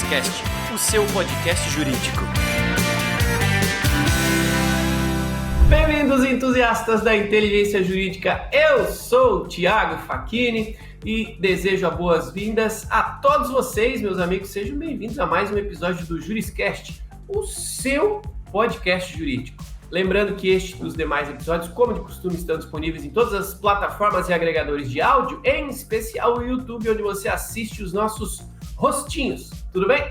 Juriscast, o seu podcast jurídico. Bem-vindos, entusiastas da inteligência jurídica. Eu sou o Thiago Facchini e desejo boas-vindas a todos vocês, meus amigos. Sejam bem-vindos a mais um episódio do Juriscast, o seu podcast jurídico. Lembrando que este e os demais episódios, como de costume, estão disponíveis em todas as plataformas e agregadores de áudio, em especial o YouTube, onde você assiste os nossos rostinhos. Tudo bem?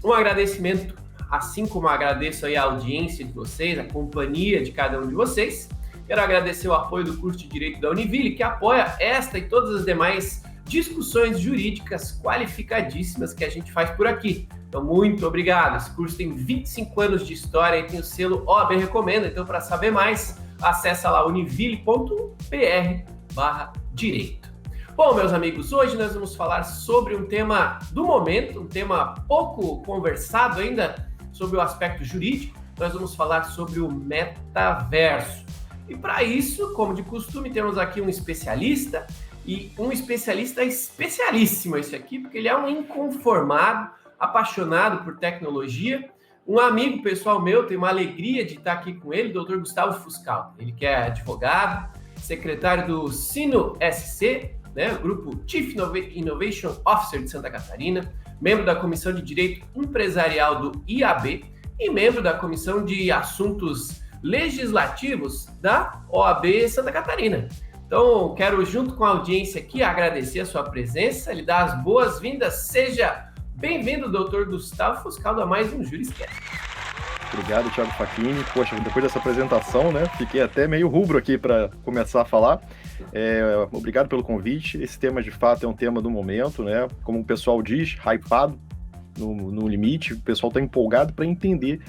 Um agradecimento, assim como agradeço aí a audiência de vocês, a companhia de cada um de vocês. Quero agradecer o apoio do curso de Direito da Univille, que apoia esta e todas as demais discussões jurídicas qualificadíssimas que a gente faz por aqui. Então, muito obrigado. Esse curso tem 25 anos de história e tem o selo OAB Recomenda. Então, para saber mais, acessa lá univille.br/direito. Bom, meus amigos, hoje nós vamos falar sobre um tema do momento, um tema pouco conversado ainda sobre o aspecto jurídico. Nós vamos falar sobre o metaverso. E para isso, como de costume, temos aqui um especialista, e um especialista especialíssimo esse aqui, porque ele é um inconformado, apaixonado por tecnologia, um amigo pessoal meu, tenho uma alegria de estar aqui com ele, o Dr. Gustavo Fuscal. Ele que é advogado, secretário do Sino SC, né, o grupo Chief Innovation Officer de Santa Catarina, membro da Comissão de Direito Empresarial do IAB e membro da Comissão de Assuntos Legislativos da OAB Santa Catarina. Então, quero, junto com a audiência aqui, agradecer a sua presença, lhe dar as boas-vindas. Seja bem-vindo, Dr. Gustavo Fuscal, a mais um Juriscast. Obrigado, Thiago Facchini. Poxa, depois dessa apresentação, né, fiquei até meio rubro aqui para começar a falar. Obrigado pelo convite. Esse tema, de fato, é um tema do momento, né? Como o pessoal diz, hypado no limite. O pessoal está empolgado para entender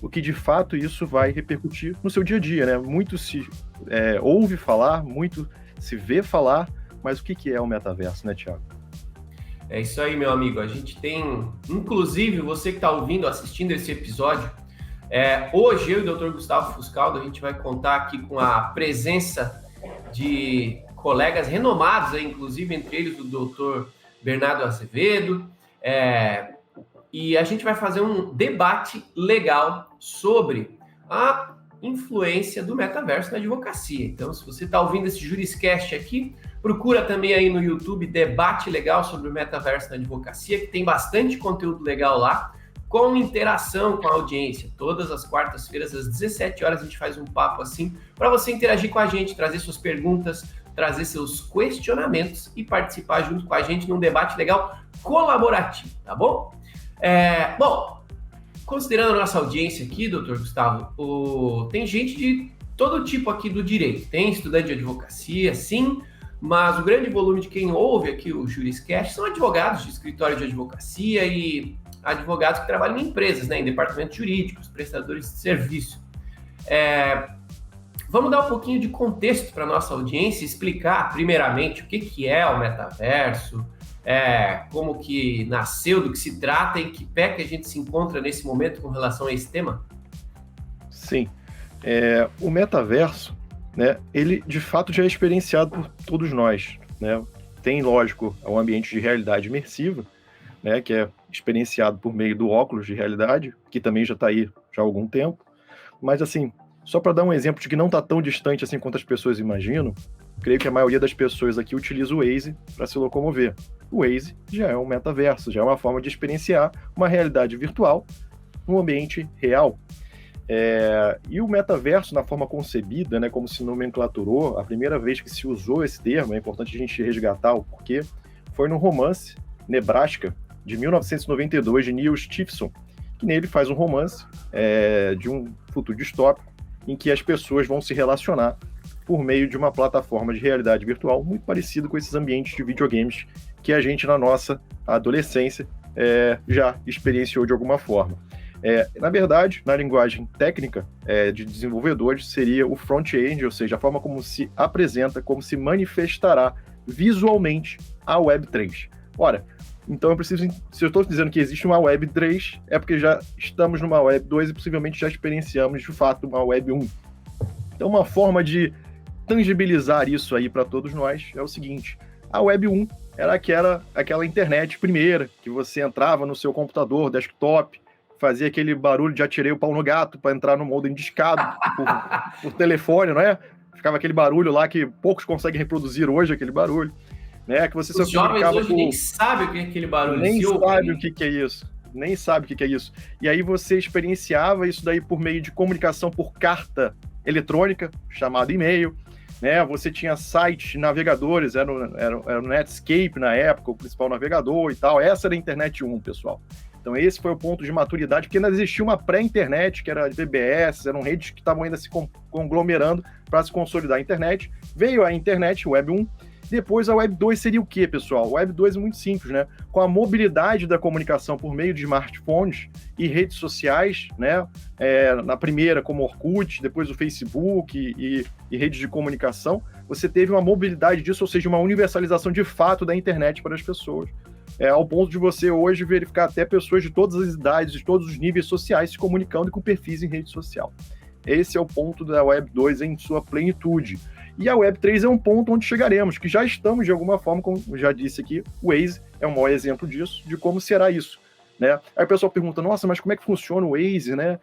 o que, de fato, isso vai repercutir no seu dia a dia, né? Muito se ouve falar, muito se vê falar, mas o que é o metaverso, né, Thiago? É isso aí, meu amigo. A gente tem, inclusive, você que está ouvindo, assistindo esse episódio, hoje eu e o Dr. Gustavo Fuscal, a gente vai contar aqui com a presença de colegas renomados, inclusive entre eles o Dr. Bernardo Azevedo, e a gente vai fazer um debate legal sobre a influência do metaverso na advocacia. Então, se você está ouvindo esse Juriscast aqui, procura também aí no YouTube debate legal sobre o metaverso na advocacia, que tem bastante conteúdo legal lá, com interação com a audiência. Todas as quartas-feiras, às 17 horas, a gente faz um papo assim, para você interagir com a gente, trazer suas perguntas, trazer seus questionamentos e participar junto com a gente num debate legal colaborativo, tá bom? Bom, considerando a nossa audiência aqui, doutor Gustavo, tem gente de todo tipo aqui do direito. Tem estudante de advocacia, sim, mas o grande volume de quem ouve aqui o Juriscast são advogados de escritório de advocacia e advogados que trabalham em empresas, né, em departamentos jurídicos, prestadores de serviço. Vamos dar um pouquinho de contexto para a nossa audiência, explicar primeiramente o que é o metaverso, como que nasceu, do que se trata e que pé que a gente se encontra nesse momento com relação a esse tema? Sim. O metaverso, né, ele de fato já é experienciado por todos nós, né? Tem, lógico, um ambiente de realidade imersiva, né, que é experienciado por meio do óculos de realidade, que também já está aí já há algum tempo. Mas, assim, só para dar um exemplo de que não está tão distante assim quanto as pessoas imaginam, creio que a maioria das pessoas aqui utiliza o Waze para se locomover. O Waze já é um metaverso, já é uma forma de experienciar uma realidade virtual no ambiente real. E o metaverso, na forma concebida, né, como se nomenclaturou, a primeira vez que se usou esse termo, é importante a gente resgatar o porquê, foi no romance Nebraska, de 1992, de Neil Stephenson, que nele faz um romance de um futuro distópico em que as pessoas vão se relacionar por meio de uma plataforma de realidade virtual muito parecido com esses ambientes de videogames que a gente, na nossa adolescência, já experienciou de alguma forma. Na verdade, na linguagem técnica de desenvolvedores, seria o front-end, ou seja, a forma como se apresenta, como se manifestará visualmente a Web3. Ora, então se eu estou dizendo que existe uma Web 3, é porque já estamos numa Web 2 e possivelmente já experienciamos, de fato, uma Web 1. Então, uma forma de tangibilizar isso aí para todos nós é o seguinte: a Web 1 era aquela internet primeira, que você entrava no seu computador, desktop, fazia aquele barulho de atirei o pau no gato para entrar no modem discado por telefone, não é? Ficava aquele barulho lá que poucos conseguem reproduzir hoje, aquele barulho, né? Que você Os jovens hoje nem sabem o que é aquele barulho. Nem sabe o que é isso. Nem sabe o que é isso. E aí você experienciava isso daí por meio de comunicação por carta eletrônica, chamado e-mail, né? Você tinha sites, navegadores, era o Netscape na época, o principal navegador e tal. Essa era a Internet 1, pessoal. Então esse foi o ponto de maturidade, porque ainda existia uma pré-internet, que era de BBS, eram redes que estavam ainda se conglomerando para se consolidar a internet. Veio a internet, Web 1, depois a Web 2 seria o quê, pessoal? Web 2 é muito simples, né? Com a mobilidade da comunicação por meio de smartphones e redes sociais, né? Na primeira como Orkut, depois o Facebook e redes de comunicação, você teve uma mobilidade disso, ou seja, uma universalização de fato da internet para as pessoas. Ao ponto de você hoje verificar até pessoas de todas as idades, de todos os níveis sociais se comunicando e com perfis em rede social. Esse é o ponto da Web 2 em sua plenitude. E a Web 3 é um ponto onde chegaremos, que já estamos de alguma forma, como eu já disse aqui, o Waze é um maior exemplo disso, de como será isso, né? Aí o pessoal pergunta, nossa, mas como é que funciona o Waze, né?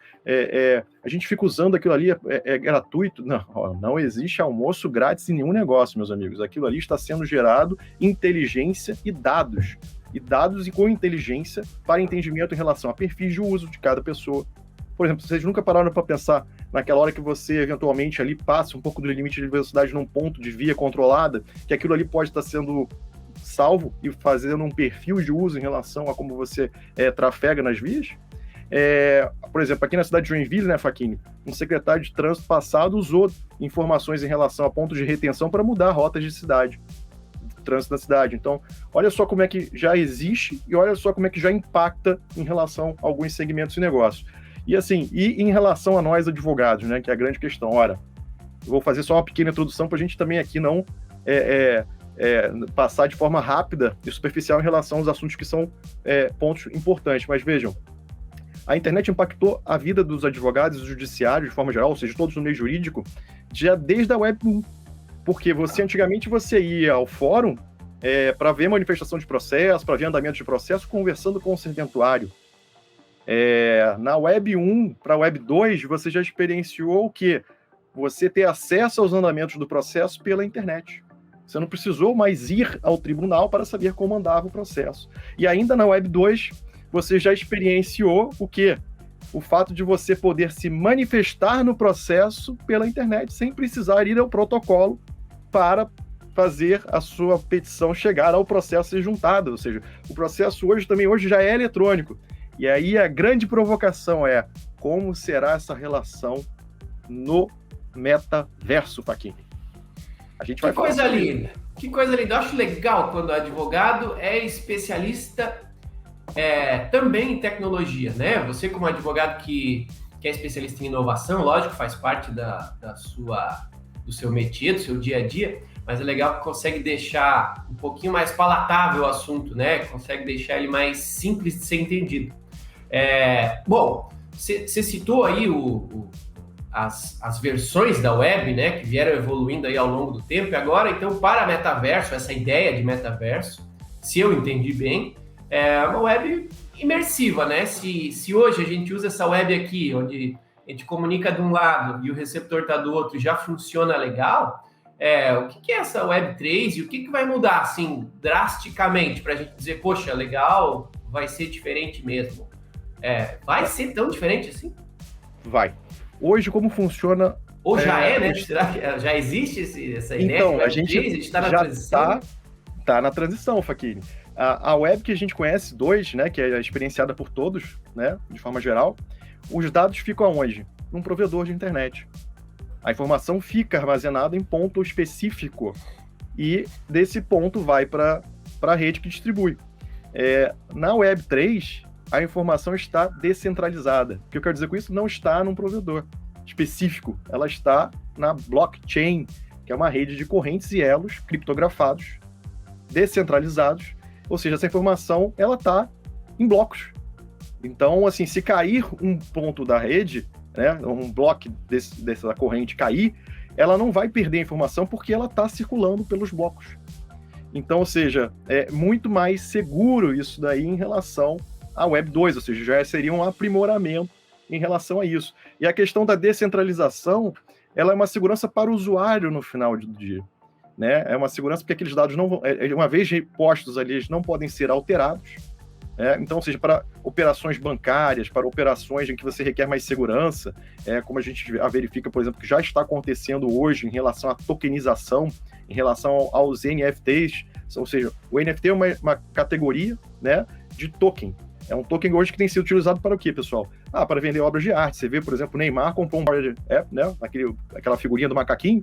A gente fica usando aquilo ali, é gratuito? Não existe almoço grátis em nenhum negócio, meus amigos. Aquilo ali está sendo gerado inteligência e dados e com inteligência para entendimento em relação a perfis de uso de cada pessoa. Por exemplo, vocês nunca pararam para pensar naquela hora que você eventualmente ali passa um pouco do limite de velocidade num ponto de via controlada, que aquilo ali pode estar sendo salvo e fazendo um perfil de uso em relação a como você trafega nas vias? Por exemplo, aqui na cidade de Joinville, né, Facchini, um secretário de trânsito passado usou informações em relação a pontos de retenção para mudar rotas de cidade, trânsito na cidade. Então, olha só como é que já existe e olha só como é que já impacta em relação a alguns segmentos de negócio. E assim, em relação a nós advogados, né, que é a grande questão, eu vou fazer só uma pequena introdução para a gente também aqui não passar de forma rápida e superficial em relação aos assuntos que são pontos importantes, mas vejam, a internet impactou a vida dos advogados e do judiciário de forma geral, ou seja, todos no meio jurídico, já desde a Web 1, porque antigamente você ia ao fórum para ver manifestação de processo, para ver andamento de processo, conversando com o serventuário. Na Web 1 para a Web 2, você já experienciou o quê? Você ter acesso aos andamentos do processo pela internet. Você não precisou mais ir ao tribunal para saber como andava o processo. E ainda na Web 2, você já experienciou o quê? O fato de você poder se manifestar no processo pela internet, sem precisar ir ao protocolo para fazer a sua petição chegar ao processo ser juntada. Ou seja, o processo hoje já é eletrônico. E aí a grande provocação é como será essa relação no metaverso, Facchini? A gente vai falar. Que coisa linda! Que coisa linda! Eu acho legal quando o advogado é especialista também em tecnologia, né? Você como advogado que é especialista em inovação, lógico, faz parte do seu métier, do seu dia a dia, mas é legal que consegue deixar um pouquinho mais palatável o assunto, né? Consegue deixar ele mais simples de ser entendido. Bom, você citou aí as versões da web, né, que vieram evoluindo aí ao longo do tempo, e agora, então, para metaverso, essa ideia de metaverso, se eu entendi bem, é uma web imersiva, né? Se hoje a gente usa essa web aqui, onde a gente comunica de um lado e o receptor está do outro, já funciona legal, o que é essa Web 3 e o que vai mudar, assim, drasticamente, para a gente dizer, poxa, legal, vai ser diferente mesmo? Vai ser tão diferente assim? Vai. Hoje, como funciona... Ou já né? Será que já existe essa ideia? Então, a gente está na transição? Está na transição, Facchini. A web que a gente conhece, 2, né, que é experienciada por todos, né, de forma geral, os dados ficam aonde? Num provedor de internet. A informação fica armazenada em ponto específico e desse ponto vai para a rede que distribui. Na Web 3, a informação está descentralizada. O que eu quero dizer com isso? Não está num provedor específico. Ela está na blockchain, que é uma rede de correntes e elos criptografados, descentralizados. Ou seja, essa informação ela está em blocos. Então, assim, se cair um ponto da rede, né, um bloco dessa corrente cair, ela não vai perder a informação porque ela está circulando pelos blocos. Então, ou seja, é muito mais seguro isso daí em relação à Web 2, ou seja, já seria um aprimoramento em relação a isso. E a questão da descentralização, ela é uma segurança para o usuário no final do dia. Né? É uma segurança porque aqueles dados, não vão, uma vez postos ali, eles não podem ser alterados. Então, ou seja, para operações bancárias, para operações em que você requer mais segurança, como a gente verifica, por exemplo, que já está acontecendo hoje em relação à tokenização, em relação aos NFTs, ou seja, o NFT é uma categoria, né, de token. É um token hoje que tem sido utilizado para o quê, pessoal? Para vender obras de arte. Você vê, por exemplo, o Neymar comprou um né, aquela figurinha do macaquinho,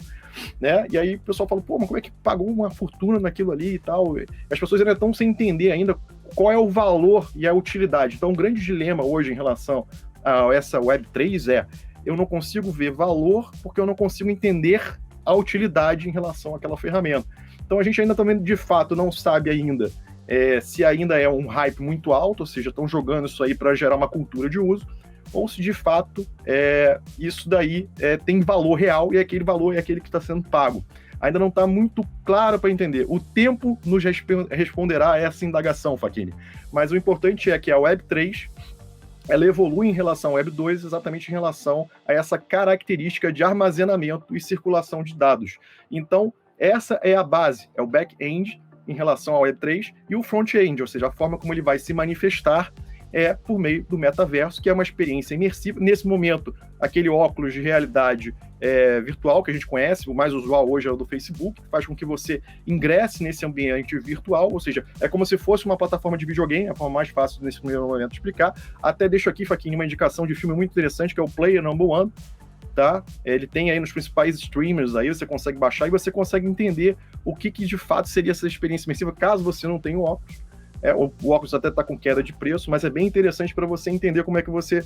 né? E aí o pessoal fala, pô, mas como é que pagou uma fortuna naquilo ali e tal? As pessoas ainda estão sem entender ainda qual é o valor e a utilidade. Então, um grande dilema hoje em relação a essa Web3 eu não consigo ver valor porque eu não consigo entender a utilidade em relação àquela ferramenta. Então, a gente ainda também, de fato, não sabe ainda se ainda é um hype muito alto, ou seja, estão jogando isso aí para gerar uma cultura de uso, ou se de fato isso daí tem valor real e aquele valor é aquele que está sendo pago. Ainda não está muito claro para entender. O tempo nos responderá a essa indagação, Facchini. Mas o importante é que a Web3 ela evolui em relação à Web 2 exatamente em relação a essa característica de armazenamento e circulação de dados. Então, essa é a base, é o back-end em relação ao Web3 e o front-end, ou seja, a forma como ele vai se manifestar por meio do metaverso, que é uma experiência imersiva. Nesse momento, aquele óculos de realidade virtual que a gente conhece, o mais usual hoje é o do Facebook, que faz com que você ingresse nesse ambiente virtual, ou seja, é como se fosse uma plataforma de videogame, a forma mais fácil nesse primeiro momento de explicar. Até deixo aqui, Facchini, uma indicação de filme muito interessante, que é o Player Number One, tá? Ele tem aí nos principais streamers, aí você consegue baixar e você consegue entender o que de fato seria essa experiência imersiva, caso você não tenha o óculos. O óculos até está com queda de preço, mas é bem interessante para você entender como é que você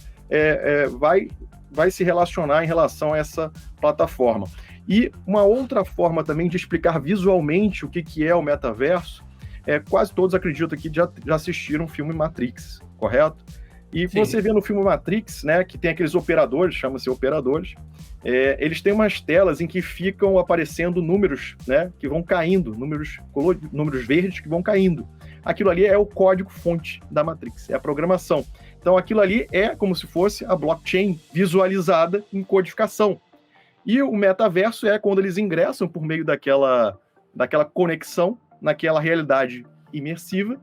vai se relacionar em relação a essa plataforma. E uma outra forma também de explicar visualmente o que é o metaverso, quase todos acredito que já assistiram o filme Matrix, correto? E Sim. Você vê no filme Matrix, né, que tem aqueles operadores, chama-se operadores, eles têm umas telas em que ficam aparecendo números, né, que vão caindo, números verdes que vão caindo. Aquilo ali é o código-fonte da Matrix, é a programação. Então, aquilo ali é como se fosse a blockchain visualizada em codificação. E o metaverso é quando eles ingressam por meio daquela conexão, naquela realidade imersiva,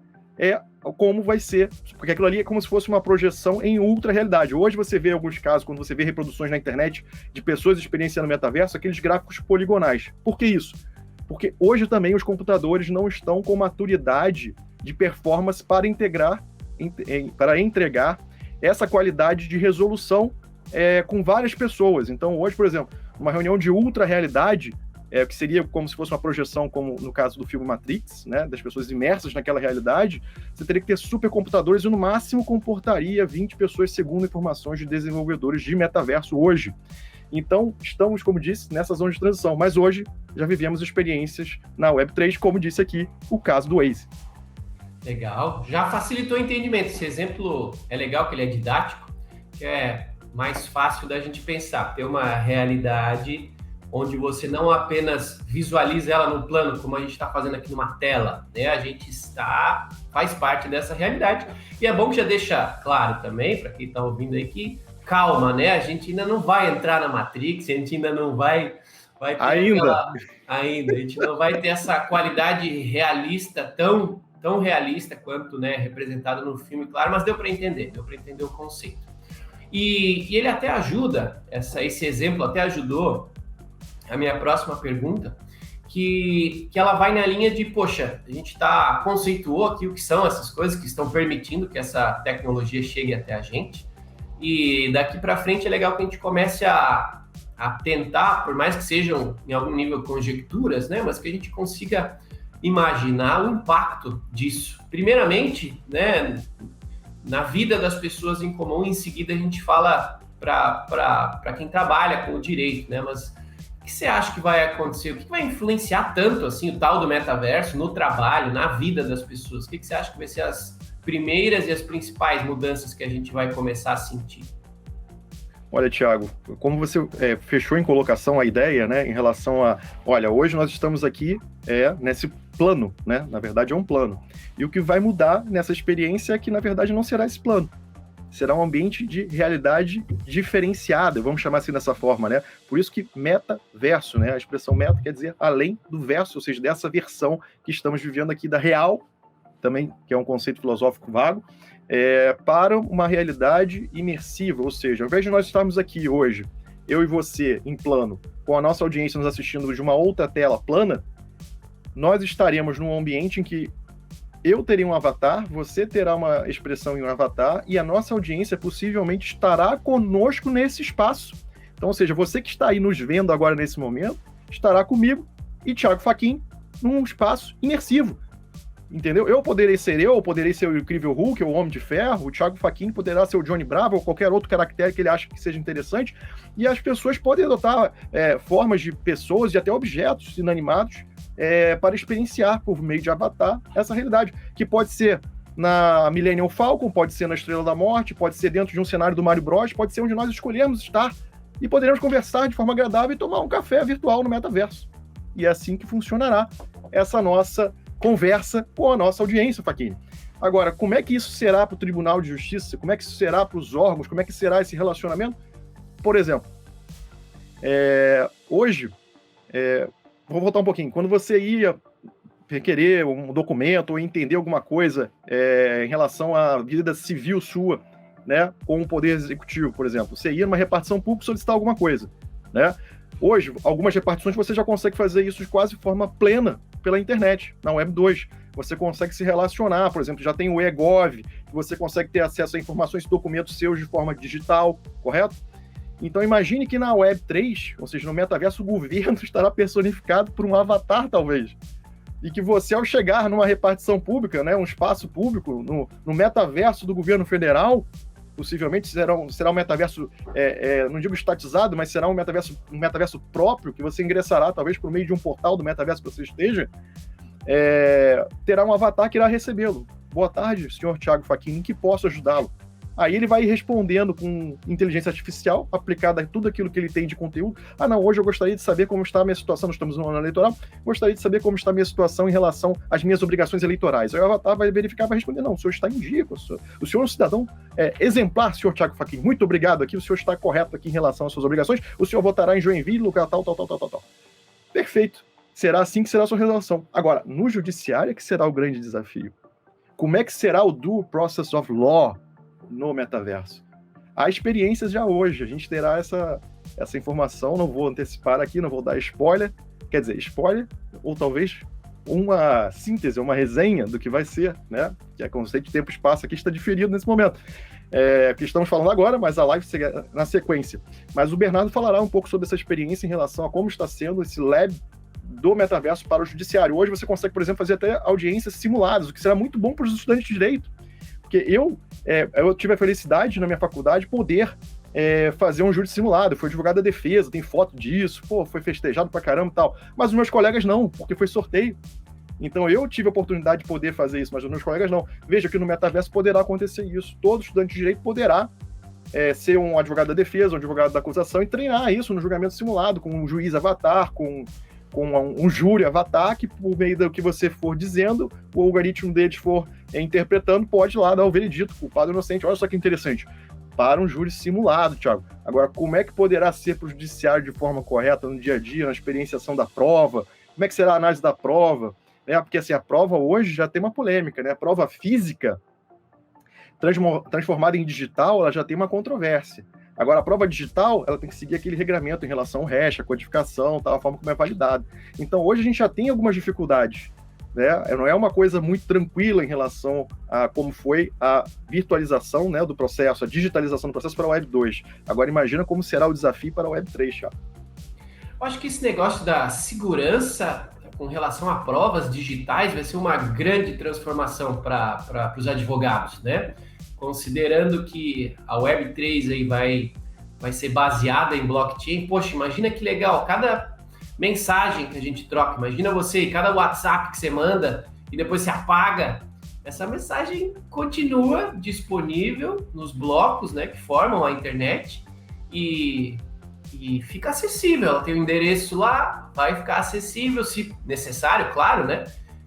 como vai ser, porque aquilo ali é como se fosse uma projeção em ultra realidade. Hoje você vê alguns casos, quando você vê reproduções na internet de pessoas experienciando o metaverso, aqueles gráficos poligonais. Por que isso? Porque hoje também os computadores não estão com maturidade de performance para entregar essa qualidade de resolução com várias pessoas. Então hoje, por exemplo, uma reunião de ultra realidade, que seria como se fosse uma projeção, como no caso do filme Matrix, né, das pessoas imersas naquela realidade, você teria que ter supercomputadores e no máximo comportaria 20 pessoas, segundo informações de desenvolvedores de metaverso hoje. Então, estamos, como disse, nessa zona de transição, mas hoje já vivemos experiências na Web3, como disse aqui, o caso do Waze. Legal, já facilitou o entendimento. Esse exemplo é legal, que ele é didático, que é mais fácil da gente pensar, ter uma realidade onde você não apenas visualiza ela no plano, como a gente está fazendo aqui numa tela, né? A gente faz parte dessa realidade. E é bom que já deixa claro também, para quem está ouvindo aí, que calma, né? A gente ainda não vai entrar na Matrix, a gente ainda não vai ter a gente não vai ter essa qualidade realista tão realista quanto, né, representada no filme, claro, mas deu para entender o conceito. E ele até ajuda, esse exemplo até ajudou a minha próxima pergunta, que ela vai na linha de, poxa, a gente conceituou aqui o que são essas coisas que estão permitindo que essa tecnologia chegue até a gente, e daqui para frente é legal que a gente comece a tentar, por mais que sejam em algum nível conjecturas, né, mas que a gente consiga imaginar o impacto disso. Primeiramente, né, na vida das pessoas em comum, em seguida a gente fala para quem trabalha com o direito, né, mas o que você acha que vai acontecer? O que vai influenciar tanto assim o tal do metaverso no trabalho, na vida das pessoas? O que você acha que vai ser as primeiras e as principais mudanças que a gente vai começar a sentir? Olha, Thiago, como você fechou em colocação a ideia, né, em relação a, olha, hoje nós estamos aqui nesse plano, né? Na verdade, é um plano. E o que vai mudar nessa experiência é que, na verdade, não será esse plano. Será um ambiente de realidade diferenciada, vamos chamar assim dessa forma, né? Por isso que metaverso, né? A expressão meta quer dizer além do verso, ou seja, dessa versão que estamos vivendo aqui da real, também, que é um conceito filosófico vago, para uma realidade imersiva, ou seja, ao invés de nós estarmos aqui hoje, eu e você, em plano, com a nossa audiência nos assistindo de uma outra tela plana, nós estaremos num ambiente em que eu terei um avatar, você terá uma expressão em um avatar, e a nossa audiência possivelmente estará conosco nesse espaço. Então, ou seja, você que está aí nos vendo agora nesse momento, estará comigo e Thiago Fachin num espaço imersivo. Entendeu? Eu poderei ser o Incrível Hulk, ou o Homem de Ferro, o Thiago Fachin poderá ser o Johnny Bravo, ou qualquer outro caractere que ele acha que seja interessante, e as pessoas podem adotar formas de pessoas e até objetos inanimados para experienciar por meio de avatar essa realidade, que pode ser na Millennium Falcon, pode ser na Estrela da Morte, pode ser dentro de um cenário do Mario Bros, pode ser onde nós escolhermos estar, e poderemos conversar de forma agradável e tomar um café virtual no metaverso. E é assim que funcionará essa nossa conversa com a nossa audiência, Fachin. Agora, como é que isso será para o Tribunal de Justiça? Como é que isso será para os órgãos? Como é que será esse relacionamento? Por exemplo, hoje, vou voltar um pouquinho. Quando você ia requerer um documento ou entender alguma coisa em relação à vida civil sua, né, com o Poder Executivo, por exemplo, você ia numa repartição pública solicitar alguma coisa, né? Hoje, algumas repartições você já consegue fazer isso de quase forma plena pela internet, na Web 2. Você consegue se relacionar, por exemplo, já tem o eGov, que você consegue ter acesso a informações e documentos seus de forma digital, correto? Então imagine que na Web 3, ou seja, no metaverso, o governo estará personificado por um avatar, talvez. E que você, ao chegar numa repartição pública, né, um espaço público, no metaverso do governo federal, possivelmente será um metaverso, não digo estatizado, mas será um metaverso próprio, que você ingressará, talvez, por meio de um portal do metaverso que você esteja, terá um avatar que irá recebê-lo. Boa tarde, senhor Thiago Fachin, em que posso ajudá-lo? Aí ele vai respondendo com inteligência artificial, aplicada a tudo aquilo que ele tem de conteúdo. Ah, não, hoje eu gostaria de saber como está a minha situação, nós estamos no ano eleitoral, gostaria de saber como está a minha situação em relação às minhas obrigações eleitorais. Aí o avatar vai verificar, vai responder, não, o senhor está em dia, o senhor é um cidadão exemplar, senhor Thiago Fachin, muito obrigado aqui, o senhor está correto aqui em relação às suas obrigações, o senhor votará em Joinville, lugar tal. Perfeito. Será assim que será a sua relação. Agora, no judiciário é que será o grande desafio. Como é que será o due process of law no metaverso? Há experiências já hoje, a gente terá essa informação, não vou antecipar aqui, não vou dar spoiler, quer dizer, spoiler, ou talvez uma síntese, uma resenha do que vai ser, né? Que é conceito de tempo e espaço aqui está diferido nesse momento. Que estamos falando agora, mas a live segue na sequência. Mas o Bernardo falará um pouco sobre essa experiência em relação a como está sendo esse lab do metaverso para o judiciário. Hoje você consegue, por exemplo, fazer até audiências simuladas, o que será muito bom para os estudantes de direito. Porque eu tive a felicidade na minha faculdade poder fazer um júri simulado, fui advogado da defesa, tem foto disso, foi festejado pra caramba e tal. Mas os meus colegas não, porque foi sorteio. Então eu tive a oportunidade de poder fazer isso, mas os meus colegas não. Veja que no metaverso poderá acontecer isso. Todo estudante de direito poderá ser um advogado da defesa, um advogado da acusação e treinar isso no julgamento simulado, com um juiz avatar, com um júri avatar, que por meio do que você for dizendo, o algoritmo deles for interpretando, pode lá dar o veredito, culpado ou inocente. Olha só que interessante. Para um júri simulado, Thiago. Agora, como é que poderá ser para o judiciário de forma correta no dia a dia, na experienciação da prova? Como é que será a análise da prova? Porque assim, a prova hoje já tem uma polêmica, né? A prova física, transformada em digital, ela já tem uma controvérsia. Agora, a prova digital, ela tem que seguir aquele regramento em relação ao hash, a codificação, tal, a forma como é validado. Então, hoje a gente já tem algumas dificuldades, né? Não é uma coisa muito tranquila em relação a como foi a virtualização, né, do processo, a digitalização do processo para a Web 2. Agora, imagina como será o desafio para a Web 3, Thiago. Eu acho que esse negócio da segurança com relação a provas digitais vai ser uma grande transformação para os advogados, né? Considerando que a Web3 aí vai ser baseada em blockchain, poxa, imagina que legal, cada mensagem que a gente troca, imagina você, cada WhatsApp que você manda e depois você apaga, essa mensagem continua disponível nos blocos, né, que formam a internet e fica acessível, ela tem o endereço lá, vai ficar acessível, se necessário, claro, né?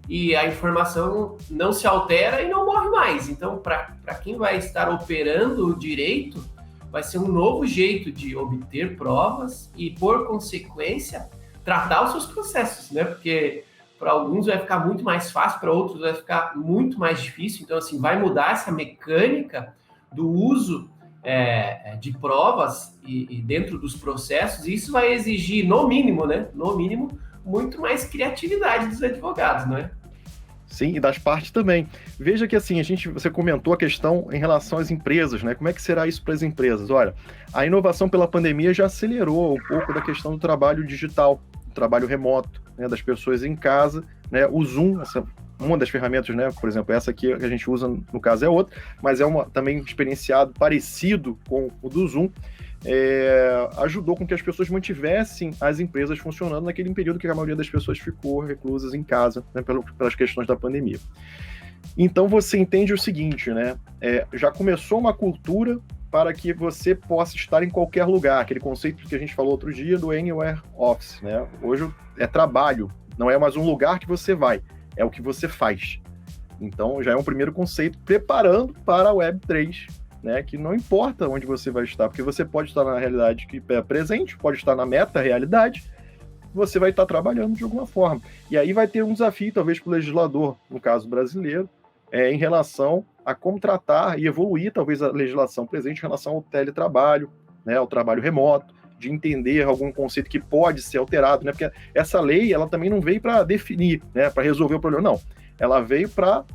e a informação não se altera e não morre mais. Então, para quem vai estar operando o direito, vai ser um novo jeito de obter provas e, por consequência, tratar os seus processos, né? Porque para alguns vai ficar muito mais fácil, para outros vai ficar muito mais difícil. Então, assim, vai mudar essa mecânica do uso de provas e dentro dos processos, e isso vai exigir, no mínimo, né? No mínimo, muito mais criatividade dos advogados, não é? Sim, e das partes também. Veja que assim, você comentou a questão em relação às empresas, né? Como é que será isso para as empresas? Olha, a inovação pela pandemia já acelerou um pouco da questão do trabalho digital, do trabalho remoto, né? Das pessoas em casa, né? O Zoom, uma das ferramentas, né? Por exemplo, essa aqui que a gente usa no caso é outra, mas é também experienciado parecido com o do Zoom. Ajudou com que as pessoas mantivessem as empresas funcionando naquele período que a maioria das pessoas ficou reclusas em casa, né, pelas questões da pandemia. Então você entende o seguinte, né? Já começou uma cultura para que você possa estar em qualquer lugar, aquele conceito que a gente falou outro dia do Anywhere Office, né? Hoje é trabalho, não é mais um lugar que você vai, é o que você faz. Então já é um primeiro conceito preparando para a Web3, né, que não importa onde você vai estar, porque você pode estar na realidade que é presente, pode estar na meta-realidade, você vai estar trabalhando de alguma forma. E aí vai ter um desafio, talvez, para o legislador, no caso brasileiro, em relação a como tratar e evoluir, talvez, a legislação presente em relação ao teletrabalho, né, ao trabalho remoto, de entender algum conceito que pode ser alterado, né, porque essa lei, ela também não veio para definir, né, para resolver o problema, não. Ela veio para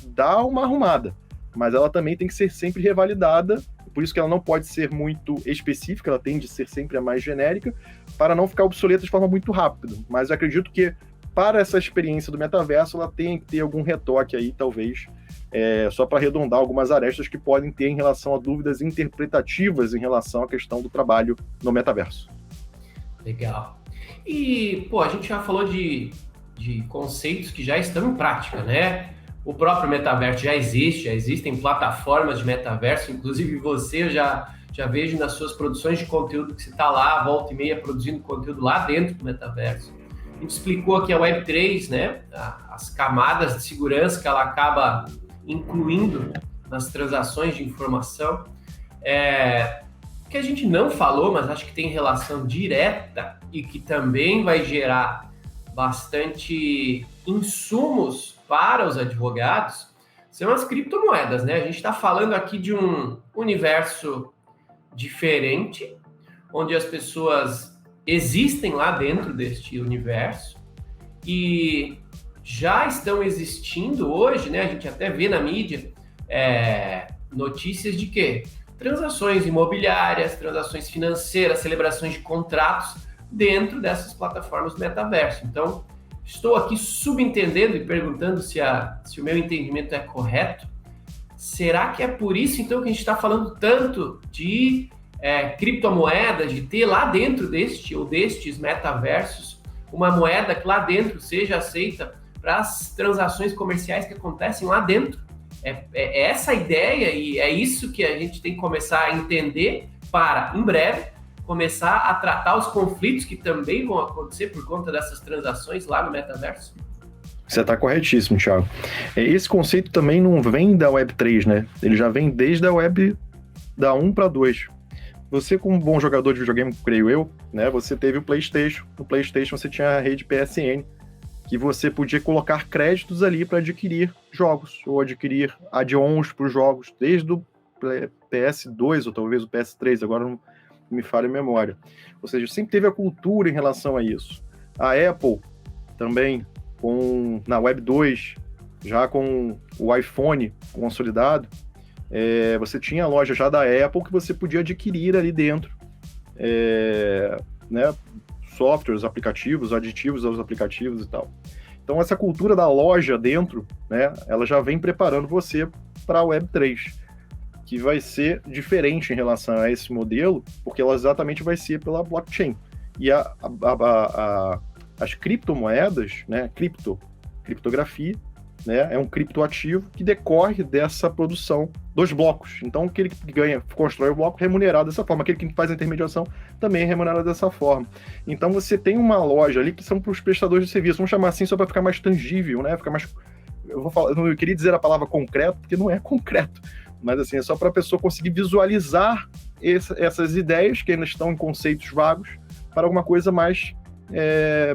dar uma arrumada, mas ela também tem que ser sempre revalidada, por isso que ela não pode ser muito específica, ela tende a ser sempre a mais genérica, para não ficar obsoleta de forma muito rápida. Mas eu acredito que, para essa experiência do metaverso, ela tem que ter algum retoque aí, talvez, só para arredondar algumas arestas que podem ter em relação a dúvidas interpretativas em relação à questão do trabalho no metaverso. Legal. E, a gente já falou de conceitos que já estão em prática, né? O próprio metaverso já existem plataformas de metaverso, inclusive eu já vejo nas suas produções de conteúdo que você está lá, volta e meia, produzindo conteúdo lá dentro do metaverso. A gente explicou aqui a Web3, né? As camadas de segurança que ela acaba incluindo nas transações de informação. Que a gente não falou, mas acho que tem relação direta e que também vai gerar bastante insumos para os advogados, são as criptomoedas, né? A gente está falando aqui de um universo diferente, onde as pessoas existem lá dentro deste universo e já estão existindo hoje, né? A gente até vê na mídia notícias de quê? Transações imobiliárias, transações financeiras, celebrações de contratos dentro dessas plataformas do metaverso. Então, estou aqui subentendendo e perguntando se o meu entendimento é correto. Será que é por isso, então, que a gente está falando tanto de criptomoedas, de ter lá dentro destes metaversos uma moeda que lá dentro seja aceita para as transações comerciais que acontecem lá dentro? É essa a ideia e é isso que a gente tem que começar a entender para, em breve, começar a tratar os conflitos que também vão acontecer por conta dessas transações lá no metaverso? Você está corretíssimo, Thiago. Esse conceito também não vem da Web3, né? Ele já vem desde a Web da 1 para 2. Você, como bom jogador de videogame, creio eu, né? Você teve o PlayStation. No PlayStation você tinha a rede PSN, que você podia colocar créditos ali para adquirir jogos, ou adquirir add-ons para os jogos, desde o PS2 ou talvez o PS3, agora não me falha a memória. Ou seja, sempre teve a cultura em relação a isso. A Apple também, na Web 2, já com o iPhone consolidado, você tinha a loja já da Apple que você podia adquirir ali dentro, né, softwares, aplicativos, aditivos aos aplicativos e tal. Então essa cultura da loja dentro, né, ela já vem preparando você para a Web 3, que vai ser diferente em relação a esse modelo, porque ela exatamente vai ser pela blockchain. E as criptomoedas, né, criptografia, né, é um criptoativo que decorre dessa produção dos blocos. Então, aquele que ganha, constrói o bloco, é remunerado dessa forma. Aquele que faz a intermediação também é remunerado dessa forma. Então, você tem uma loja ali que são para os prestadores de serviço. Vamos chamar assim só para ficar mais tangível, né? Ficar mais... eu não queria dizer a palavra concreto, porque não é concreto. Mas, assim, é só para a pessoa conseguir visualizar essas ideias que ainda estão em conceitos vagos para alguma coisa mais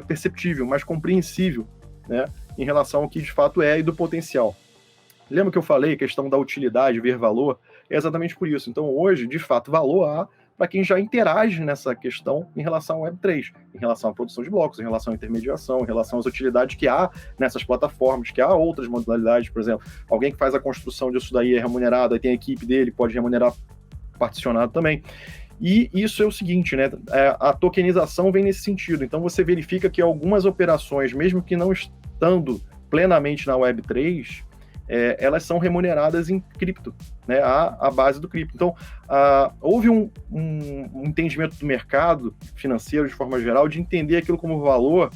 perceptível, mais compreensível, né, em relação ao que de fato é e do potencial. Lembra que eu falei, a questão da utilidade, ver valor? É exatamente por isso. Então, hoje, de fato, valor há para quem já interage nessa questão em relação ao Web3, em relação à produção de blocos, em relação à intermediação, em relação às utilidades que há nessas plataformas, que há outras modalidades, por exemplo, alguém que faz a construção disso daí é remunerado, aí tem a equipe dele, pode remunerar particionado também. E isso é o seguinte, né? A tokenização vem nesse sentido. Então, você verifica que algumas operações, mesmo que não estando plenamente na Web3, elas são remuneradas em cripto, né, a base do cripto. Então, houve um entendimento do mercado financeiro, de forma geral, de entender aquilo como valor,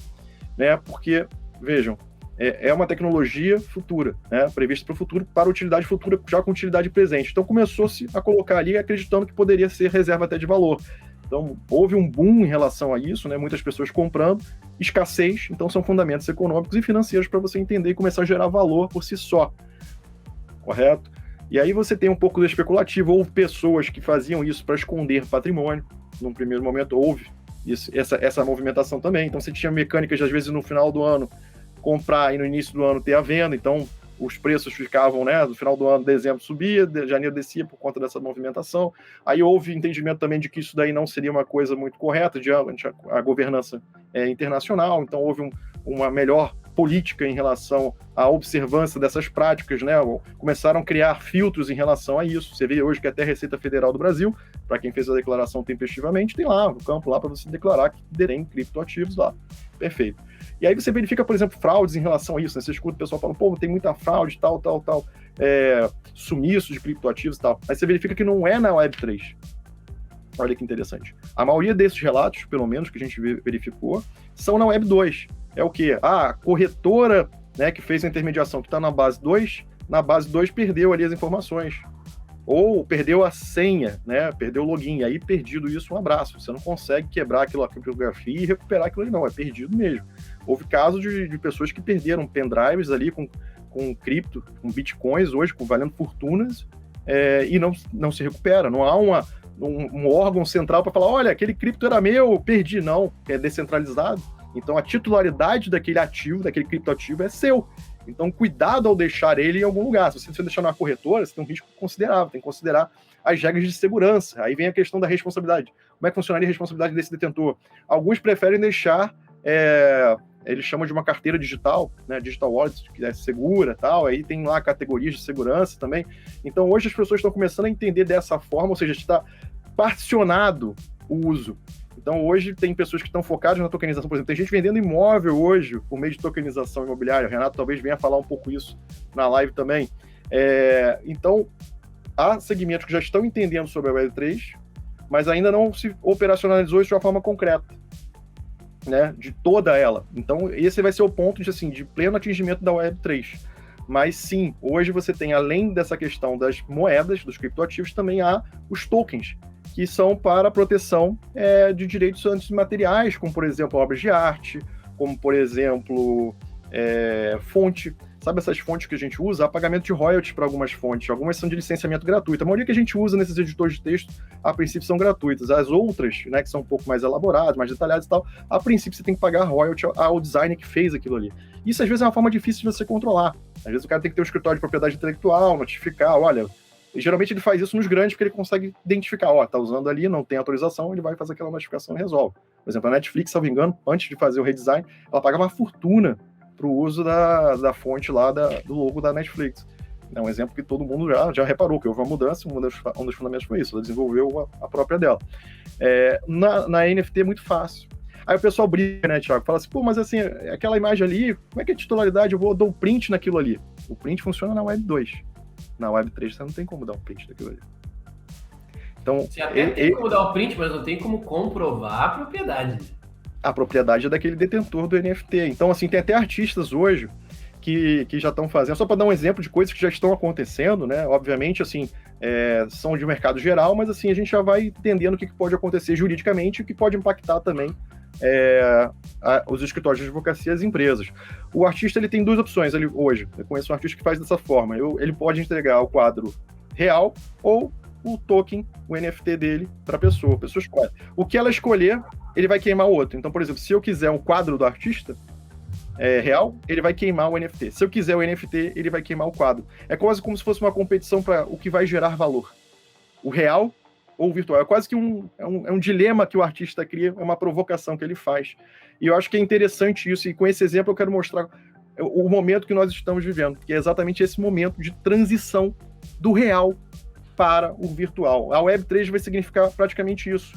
né, porque, vejam, é uma tecnologia futura, né, prevista para o futuro, para utilidade futura, já com utilidade presente. Então, começou-se a colocar ali, acreditando que poderia ser reserva até de valor. Então, houve um boom em relação a isso, né, muitas pessoas comprando, escassez, então são fundamentos econômicos e financeiros para você entender e começar a gerar valor por si só, correto? E aí você tem um pouco do especulativo, houve pessoas que faziam isso para esconder patrimônio, num primeiro momento houve essa movimentação também, então você tinha mecânicas, às vezes no final do ano, comprar e no início do ano ter a venda, então os preços ficavam, né, no final do ano, dezembro subia, janeiro descia por conta dessa movimentação. Aí houve entendimento também de que isso daí não seria uma coisa muito correta diante a governança internacional, então houve uma melhor política em relação à observância dessas práticas, né? Começaram a criar filtros em relação a isso. Você vê hoje que até a Receita Federal do Brasil, para quem fez a declaração tempestivamente, tem lá o campo lá para você declarar que tem criptoativos lá. Perfeito. E aí você verifica, por exemplo, fraudes em relação a isso, né? Você escuta o pessoal falando, pô, tem muita fraude, tal, sumiço de criptoativos e tal. Aí você verifica que não é na Web3. Olha que interessante. A maioria desses relatos, pelo menos, que a gente verificou, são na Web 2. É o quê? A corretora, né, que fez a intermediação, que está na base 2, na base 2 perdeu ali as informações. Ou perdeu a senha, né? Perdeu o login. Aí, perdido isso, um abraço. Você não consegue quebrar aquela criptografia e recuperar aquilo ali, não. É perdido mesmo. Houve casos de pessoas que perderam pendrives ali com cripto, com bitcoins hoje, valendo fortunas, e não se recupera. Não há um órgão central para falar, olha, aquele cripto era meu, perdi. Não, é descentralizado. Então, a titularidade daquele ativo, daquele criptoativo é seu. Então, cuidado ao deixar ele em algum lugar. Se você deixar numa corretora, você tem um risco considerável, tem que considerar as regras de segurança. Aí vem a questão da responsabilidade. Como é que funcionaria a responsabilidade desse detentor? Alguns preferem deixar, eles chamam de uma carteira digital, né, digital wallet, que é segura, tal. Aí tem lá categorias de segurança também. Então, hoje as pessoas estão começando a entender dessa forma, ou seja, está particionado o uso. Então, hoje tem pessoas que estão focadas na tokenização, por exemplo, tem gente vendendo imóvel hoje por meio de tokenização imobiliária. O Renato talvez venha falar um pouco isso na live também. Então, há segmentos que já estão entendendo sobre a Web3, mas ainda não se operacionalizou isso de uma forma concreta, né, de toda ela. Então, esse vai ser o ponto de pleno atingimento da Web3. Mas sim, hoje você tem, além dessa questão das moedas, dos criptoativos, também há os tokens, que são para a proteção de direitos antimateriais, como, por exemplo, obras de arte, como, por exemplo, fonte. Sabe essas fontes que a gente usa? Há pagamento de royalties para algumas fontes. Algumas são de licenciamento gratuito. A maioria que a gente usa nesses editores de texto, a princípio, são gratuitas. As outras, né, que são um pouco mais elaboradas, mais detalhadas e tal, a princípio você tem que pagar royalty ao designer que fez aquilo ali. Isso, às vezes, é uma forma difícil de você controlar. Às vezes o cara tem que ter um escritório de propriedade intelectual, notificar, olha... E geralmente ele faz isso nos grandes, porque ele consegue identificar, tá usando ali, não tem autorização, ele vai fazer aquela notificação e resolve. Por exemplo, a Netflix, se não me engano, antes de fazer o redesign, ela pagava uma fortuna para o uso da fonte lá do logo da Netflix. É um exemplo que todo mundo já reparou, que houve uma mudança, um dos fundamentos foi isso, ela desenvolveu a própria dela. Na NFT é muito fácil. Aí o pessoal briga, né, Thiago? Fala assim, pô, mas assim, aquela imagem ali, como é que é a titularidade? Eu dou um print naquilo ali. O print funciona na Web 2. Na Web 3 você não tem como dar um print daquilo ali. Então, você até tem como dar um print, mas não tem como comprovar a propriedade. A propriedade é daquele detentor do NFT. Então, assim, tem até artistas hoje que já estão fazendo, só para dar um exemplo de coisas que já estão acontecendo, né? Obviamente, assim, são de mercado geral, mas assim, a gente já vai entendendo o que pode acontecer juridicamente e o que pode impactar também os escritórios de advocacia e as empresas. O artista ele tem duas opções hoje. Eu conheço um artista que faz dessa forma. Ele pode entregar o quadro real ou o token, o NFT dele, para a pessoa. A pessoa escolhe. O que ela escolher, ele vai queimar o outro. Então, por exemplo, se eu quiser um quadro do artista real, ele vai queimar o NFT. Se eu quiser o NFT, ele vai queimar o quadro. É quase como se fosse uma competição para o que vai gerar valor. O real ou o virtual. É quase que um dilema que o artista cria, é uma provocação que ele faz. E eu acho que é interessante isso, e com esse exemplo eu quero mostrar o momento que nós estamos vivendo, que é exatamente esse momento de transição do real para o virtual. A Web3 vai significar praticamente isso.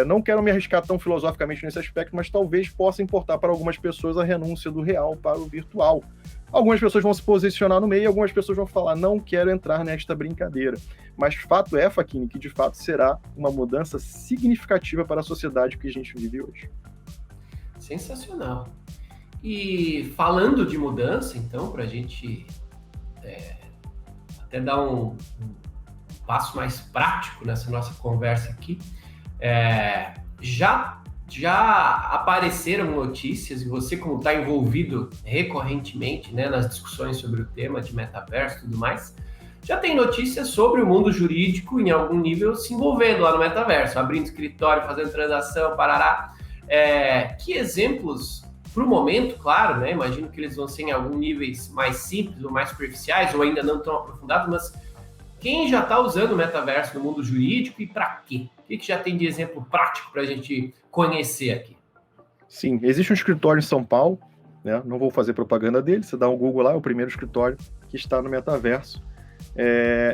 Não quero me arriscar tão filosoficamente nesse aspecto, mas talvez possa importar para algumas pessoas a renúncia do real para o virtual. Algumas pessoas vão se posicionar no meio, algumas pessoas vão falar, não quero entrar nesta brincadeira. Mas fato é, Facchini, que de fato será uma mudança significativa para a sociedade que a gente vive hoje. Sensacional. E falando de mudança, então, para a gente até dar um passo mais prático nessa nossa conversa aqui, já apareceram notícias, e você, como está envolvido recorrentemente, né, nas discussões sobre o tema de metaverso e tudo mais, já tem notícias sobre o mundo jurídico em algum nível se envolvendo lá no metaverso, abrindo escritório, fazendo transação, parará. Que exemplos, para o momento, claro, né, imagino que eles vão ser em alguns níveis mais simples ou mais superficiais, ou ainda não tão aprofundados, mas quem já está usando o metaverso no mundo jurídico e para quê? O que já tem de exemplo prático para a gente conhecer aqui? Sim, existe um escritório em São Paulo, né? Não vou fazer propaganda dele, você dá um Google lá, é o primeiro escritório que está no metaverso.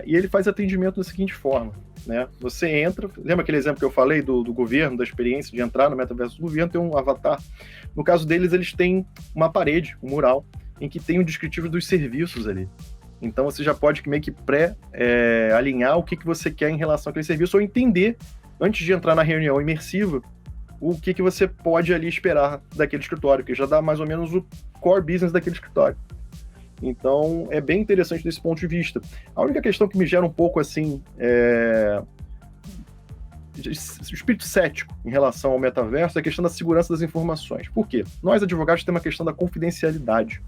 E ele faz atendimento da seguinte forma, né? Você entra, lembra aquele exemplo que eu falei do governo, da experiência de entrar no metaverso do governo, tem um avatar. No caso deles, eles têm uma parede, um mural, em que tem o descritivo dos serviços ali. Então você já pode meio que alinhar o que você quer em relação àquele serviço, ou entender, antes de entrar na reunião imersiva, o que você pode ali esperar daquele escritório, que já dá mais ou menos o core business daquele escritório. Então é bem interessante desse ponto de vista. A única questão que me gera um pouco assim espírito cético em relação ao metaverso é a questão da segurança das informações. Por quê? Nós, advogados, temos uma questão da confidencialidade.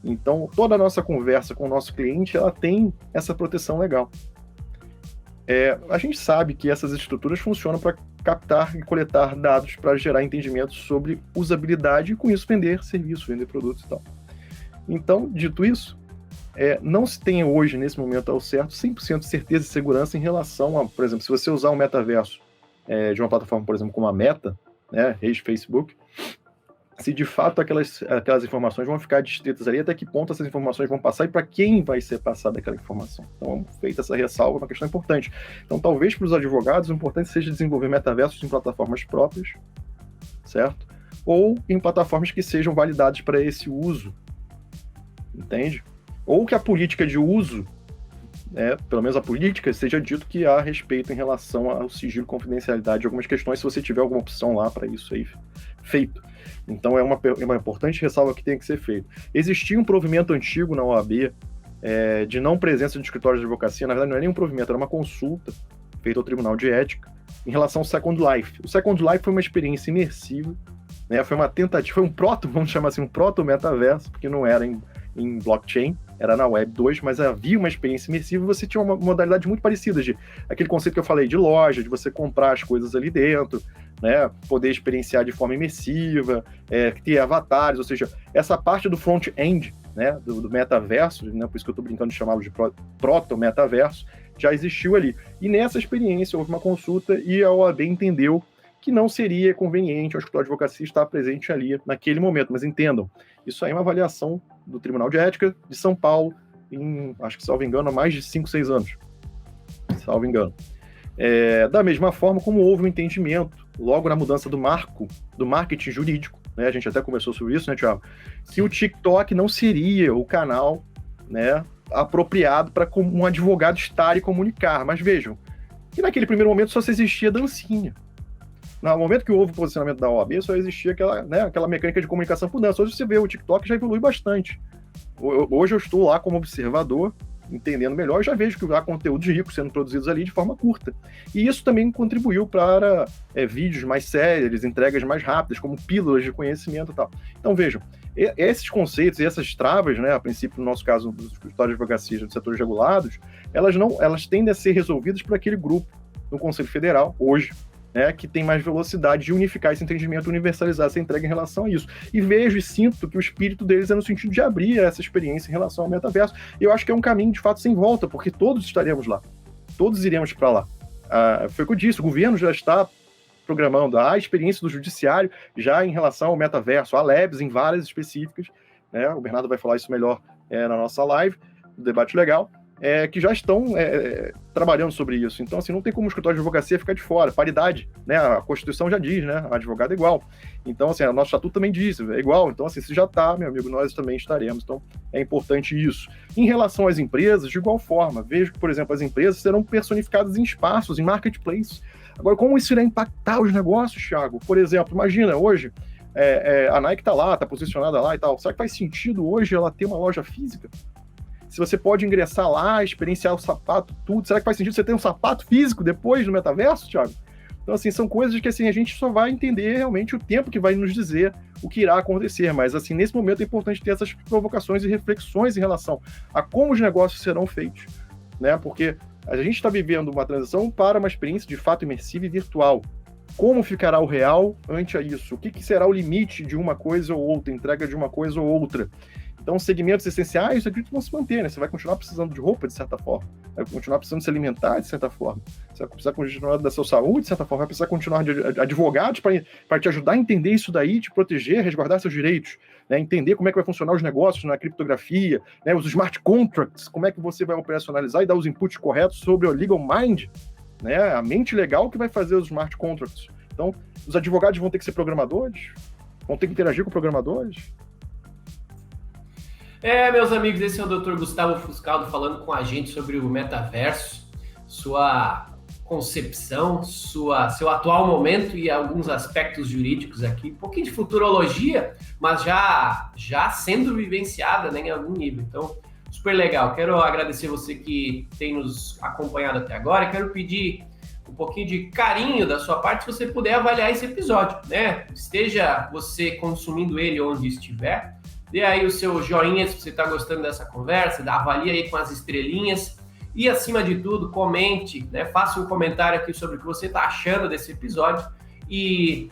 Então, toda a nossa conversa com o nosso cliente, ela tem essa proteção legal. A gente sabe que essas estruturas funcionam para captar e coletar dados para gerar entendimento sobre usabilidade e, com isso, vender serviços, vender produtos e tal. Então, dito isso, não se tem hoje, nesse momento ao certo, 100% de certeza e segurança em relação a, por exemplo, se você usar um metaverso de uma plataforma, por exemplo, como a Meta, né, ex-Facebook, se de fato aquelas informações vão ficar distritas ali, até que ponto essas informações vão passar e para quem vai ser passada aquela informação. Então, feita essa ressalva, é uma questão importante. Então, talvez para os advogados, o importante seja desenvolver metaversos em plataformas próprias, certo? Ou em plataformas que sejam validadas para esse uso, entende? Ou que a política de uso, pelo menos a política, seja dito que há respeito em relação ao sigilo e confidencialidade de algumas questões, se você tiver alguma opção lá para isso aí feito. Então é uma importante ressalva que tem que ser feita. Existia um provimento antigo na OAB de não presença de escritórios de advocacia, na verdade não é nem um provimento, era uma consulta feita ao Tribunal de Ética em relação ao Second Life. O Second Life foi uma experiência imersiva, né? Foi uma tentativa, foi um vamos chamar assim, um proto-metaverso, porque não era em blockchain, era na Web 2, mas havia uma experiência imersiva e você tinha uma modalidade muito parecida, de aquele conceito que eu falei de loja, de você comprar as coisas ali dentro, né, poder experienciar de forma imersiva, ter avatares, ou seja, essa parte do front-end, né, do metaverso, né, por isso que eu estou brincando de chamá-lo de proto-metaverso, já existiu ali. E nessa experiência houve uma consulta e a OAB entendeu que não seria conveniente ao escritório de advocacia estar presente ali naquele momento. Mas entendam, isso aí é uma avaliação do Tribunal de Ética de São Paulo, acho que, salvo engano, há mais de 5, 6 anos. Salvo engano. Da mesma forma como houve um entendimento, logo na mudança do marketing jurídico, né, a gente até conversou sobre isso, né, Thiago? Que o TikTok não seria o canal, né, apropriado para um advogado estar e comunicar. Mas vejam, que naquele primeiro momento só se existia dancinha. No momento que houve o posicionamento da OAB, só existia aquela mecânica de comunicação por dança. Hoje você vê, o TikTok já evolui bastante. Hoje eu estou lá como observador, entendendo melhor, e já vejo que há conteúdos ricos sendo produzidos ali de forma curta. E isso também contribuiu para vídeos mais sérios, entregas mais rápidas, como pílulas de conhecimento e tal. Então, vejam, esses conceitos e essas travas, né, a princípio, no nosso caso, dos escritórios de advocacia dos setores regulados, elas tendem a ser resolvidas por aquele grupo no Conselho Federal, hoje, né, que tem mais velocidade de unificar esse entendimento, universalizar essa entrega em relação a isso. E vejo e sinto que o espírito deles é no sentido de abrir essa experiência em relação ao metaverso. E eu acho que é um caminho, de fato, sem volta, porque todos estaremos lá. Todos iremos para lá. Foi o que eu disse, o governo já está programando a experiência do judiciário já em relação ao metaverso. Há labs em várias específicas, né, o Bernardo vai falar isso melhor na nossa live, do debate legal, que já estão trabalhando sobre isso. Então, assim, não tem como o escritório de advocacia ficar de fora. Paridade, né? A Constituição já diz, né? A advogado é igual. Então, assim, o nosso estatuto também diz, é igual. Então, assim, se já está, meu amigo, nós também estaremos. Então, é importante isso. Em relação às empresas, de igual forma, vejo que, por exemplo, as empresas serão personificadas em espaços, em marketplace. Agora, como isso irá impactar os negócios, Thiago? Por exemplo, imagina, hoje, a Nike está lá, está posicionada lá e tal. Será que faz sentido hoje ela ter uma loja física? Se você pode ingressar lá, experienciar o sapato, tudo, será que faz sentido você ter um sapato físico depois do metaverso, Thiago? Então, assim, são coisas que, assim, a gente só vai entender realmente o tempo que vai nos dizer o que irá acontecer, mas, assim, nesse momento é importante ter essas provocações e reflexões em relação a como os negócios serão feitos, né? Porque a gente está vivendo uma transição para uma experiência de fato imersiva e virtual. Como ficará o real ante a isso? O que será o limite de uma coisa ou outra, entrega de uma coisa ou outra? Então, segmentos essenciais, eu acredito que vão se manter, né? Você vai continuar precisando de roupa, de certa forma. Vai continuar precisando se alimentar, de certa forma. Você vai precisar continuar da sua saúde, de certa forma. Vai precisar continuar de advogados para te ajudar a entender isso daí, te proteger, resguardar seus direitos. Né? Entender como é que vai funcionar os negócios na criptografia, né? Os smart contracts, como é que você vai operacionalizar e dar os inputs corretos sobre o legal mind, né? A mente legal que vai fazer os smart contracts. Então, os advogados vão ter que ser programadores, vão ter que interagir com programadores. Meus amigos, esse é o Dr. Gustavo Fuscaldo falando com a gente sobre o metaverso, sua concepção, seu atual momento e alguns aspectos jurídicos aqui, um pouquinho de futurologia, mas já sendo vivenciada, né, em algum nível. Então, super legal. Quero agradecer você que tem nos acompanhado até agora e quero pedir um pouquinho de carinho da sua parte se você puder avaliar esse episódio, né? Esteja você consumindo ele onde estiver, dê aí o seu joinha se você está gostando dessa conversa, avalie aí com as estrelinhas e, acima de tudo, comente, né? Faça um comentário aqui sobre o que você está achando desse episódio e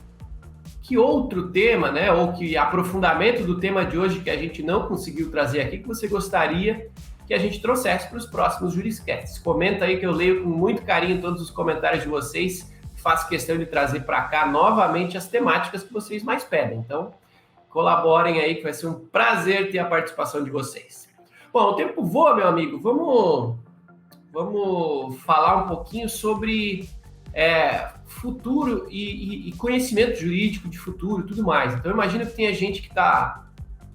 que outro tema, né? Ou que aprofundamento do tema de hoje que a gente não conseguiu trazer aqui, que você gostaria que a gente trouxesse para os próximos Juriscasts. Comenta aí que eu leio com muito carinho todos os comentários de vocês, faço questão de trazer para cá novamente as temáticas que vocês mais pedem. Então, colaborem aí, que vai ser um prazer ter a participação de vocês. Bom, o tempo voa, meu amigo. Vamos falar um pouquinho sobre futuro e conhecimento jurídico de futuro e tudo mais. Então, imagina que tem gente que está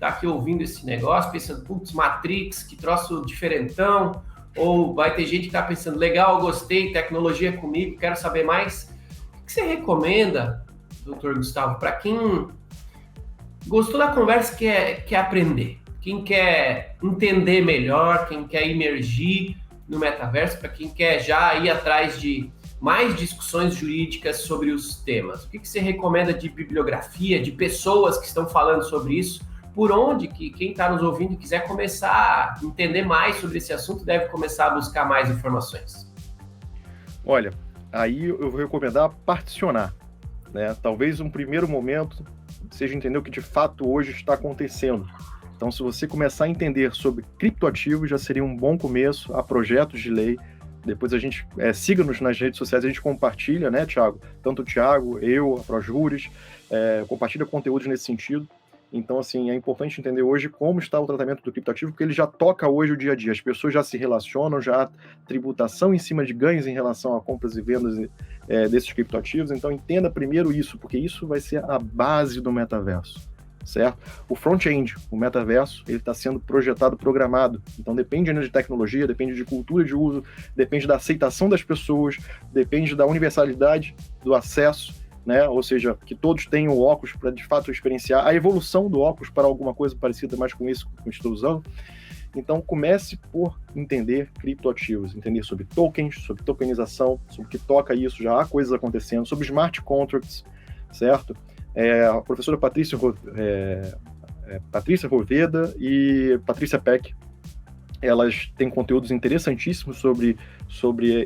aqui ouvindo esse negócio, pensando, putz, Matrix, que troço diferentão, ou vai ter gente que está pensando, legal, gostei, tecnologia comigo, quero saber mais. O que você recomenda, doutor Gustavo, para quem gostou da conversa e quer aprender, quem quer entender melhor, quem quer imergir no metaverso, para quem quer já ir atrás de mais discussões jurídicas sobre os temas? O que você recomenda de bibliografia, de pessoas que estão falando sobre isso? Por onde que quem está nos ouvindo e quiser começar a entender mais sobre esse assunto deve começar a buscar mais informações? Olha, aí eu vou recomendar particionar, né? Talvez um primeiro momento seja entender o que de fato hoje está acontecendo. Então, se você começar a entender sobre criptoativos, já seria um bom começo a projetos de lei. Depois a gente siga-nos nas redes sociais, a gente compartilha, né, Thiago? Tanto o Thiago, eu, a ProJuris, compartilha conteúdos nesse sentido. Então, assim, é importante entender hoje como está o tratamento do criptoativo, porque ele já toca hoje o dia a dia. As pessoas já se relacionam, já há tributação em cima de ganhos em relação a compras e vendas desses criptoativos. Então, entenda primeiro isso, porque isso vai ser a base do metaverso, certo? O front-end, o metaverso, ele está sendo projetado, programado. Então, depende de tecnologia, depende de cultura de uso, depende da aceitação das pessoas, depende da universalidade do acesso. né? Ou seja, que todos tenham o óculos para de fato experienciar a evolução do óculos para alguma coisa parecida mais com isso que eu estou usando. Então, comece por entender criptoativos, entender sobre tokens, sobre tokenização, sobre o que toca isso, já há coisas acontecendo, sobre smart contracts, certo? A professora Patrícia Roveda e Patrícia Peck, elas têm conteúdos interessantíssimos sobre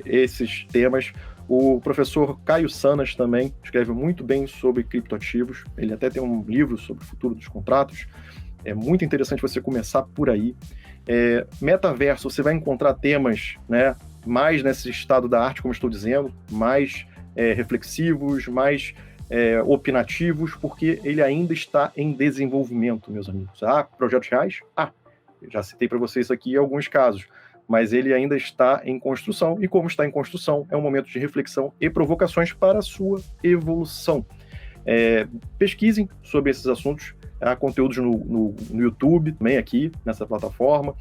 esses temas. O professor Caio Sanas também escreve muito bem sobre criptoativos, ele até tem um livro sobre o futuro dos contratos. É muito interessante você começar por aí. Metaverso, você vai encontrar temas, né, mais nesse estado da arte, como estou dizendo, mais reflexivos, mais opinativos, porque ele ainda está em desenvolvimento, meus amigos. Projetos reais? Já citei para vocês aqui alguns casos, mas ele ainda está em construção, e como está em construção, é um momento de reflexão e provocações para a sua evolução. Pesquisem sobre esses assuntos. Há conteúdos no YouTube, também aqui, nessa plataforma,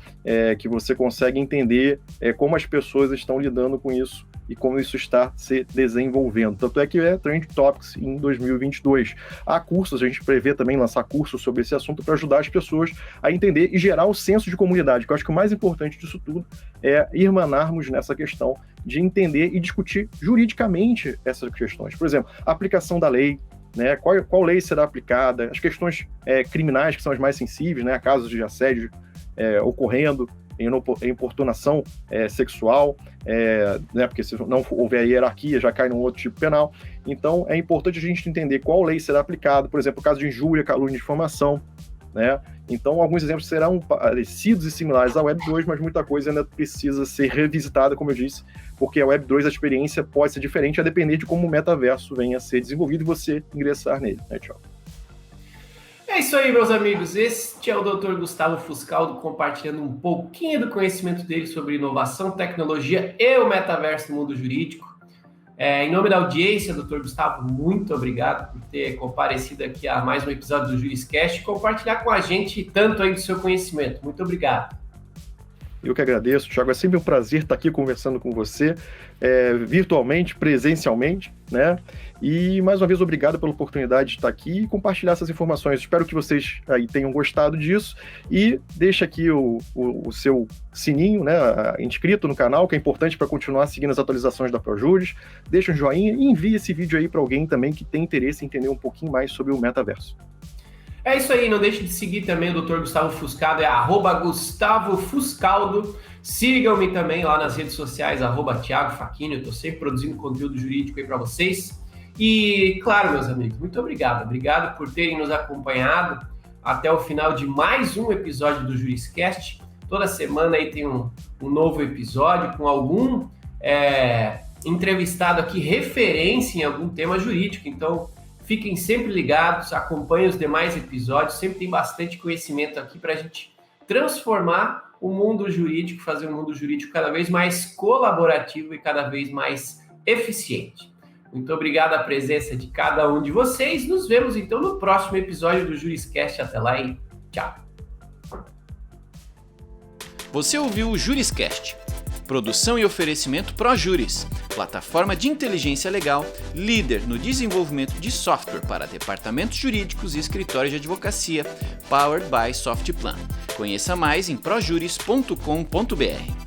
que você consegue entender como as pessoas estão lidando com isso e como isso está se desenvolvendo. Tanto é que é Trend Topics em 2022. Há cursos, a gente prevê também lançar cursos sobre esse assunto para ajudar as pessoas a entender e gerar o senso de comunidade, que eu acho que o mais importante disso tudo é irmanarmos nessa questão de entender e discutir juridicamente essas questões. Por exemplo, a aplicação da lei, né, qual lei será aplicada, as questões criminais, que são as mais sensíveis, né, casos de assédio ocorrendo, em importunação sexual, né, porque se não houver hierarquia, já cai num outro tipo penal. Então, é importante a gente entender qual lei será aplicada, por exemplo, o caso de injúria, calúnia e difamação, né? Então, alguns exemplos serão parecidos e similares à Web 2, mas muita coisa ainda precisa ser revisitada, como eu disse, porque a Web 2, a experiência pode ser diferente a depender de como o metaverso venha a ser desenvolvido e você ingressar nele, né, tchau. É isso aí, meus amigos. Este é o Dr. Gustavo Fuscaldo compartilhando um pouquinho do conhecimento dele sobre inovação, tecnologia e o metaverso no mundo jurídico. Em nome da audiência, Dr. Gustavo, muito obrigado por ter comparecido aqui a mais um episódio do JurisCast e compartilhar com a gente tanto aí do seu conhecimento. Muito obrigado. Eu que agradeço, Thiago. É sempre um prazer estar aqui conversando com você, virtualmente, presencialmente, né? E, mais uma vez, obrigado pela oportunidade de estar aqui e compartilhar essas informações. Espero que vocês aí tenham gostado disso. E deixa aqui o seu sininho, né, inscrito no canal, que é importante para continuar seguindo as atualizações da ProJuris. Deixa um joinha e envie esse vídeo aí para alguém também que tem interesse em entender um pouquinho mais sobre o metaverso. É isso aí, não deixe de seguir também o Dr. Gustavo Fuscaldo, @Gustavo Fuscaldo. Sigam-me também lá nas redes sociais, @Thiago Facchini, eu estou sempre produzindo conteúdo jurídico aí para vocês. E, claro, meus amigos, muito obrigado. Obrigado por terem nos acompanhado até o final de mais um episódio do JurisCast. Toda semana aí tem um novo episódio com algum entrevistado aqui, referência em algum tema jurídico, então fiquem sempre ligados, acompanhem os demais episódios, sempre tem bastante conhecimento aqui para a gente transformar o mundo jurídico, fazer um mundo jurídico cada vez mais colaborativo e cada vez mais eficiente. Muito obrigado à presença de cada um de vocês. Nos vemos então no próximo episódio do JurisCast. Até lá e tchau. Você ouviu o JurisCast. Produção e oferecimento ProJuris, plataforma de inteligência legal, líder no desenvolvimento de software para departamentos jurídicos e escritórios de advocacia, powered by Softplan. Conheça mais em projuris.com.br.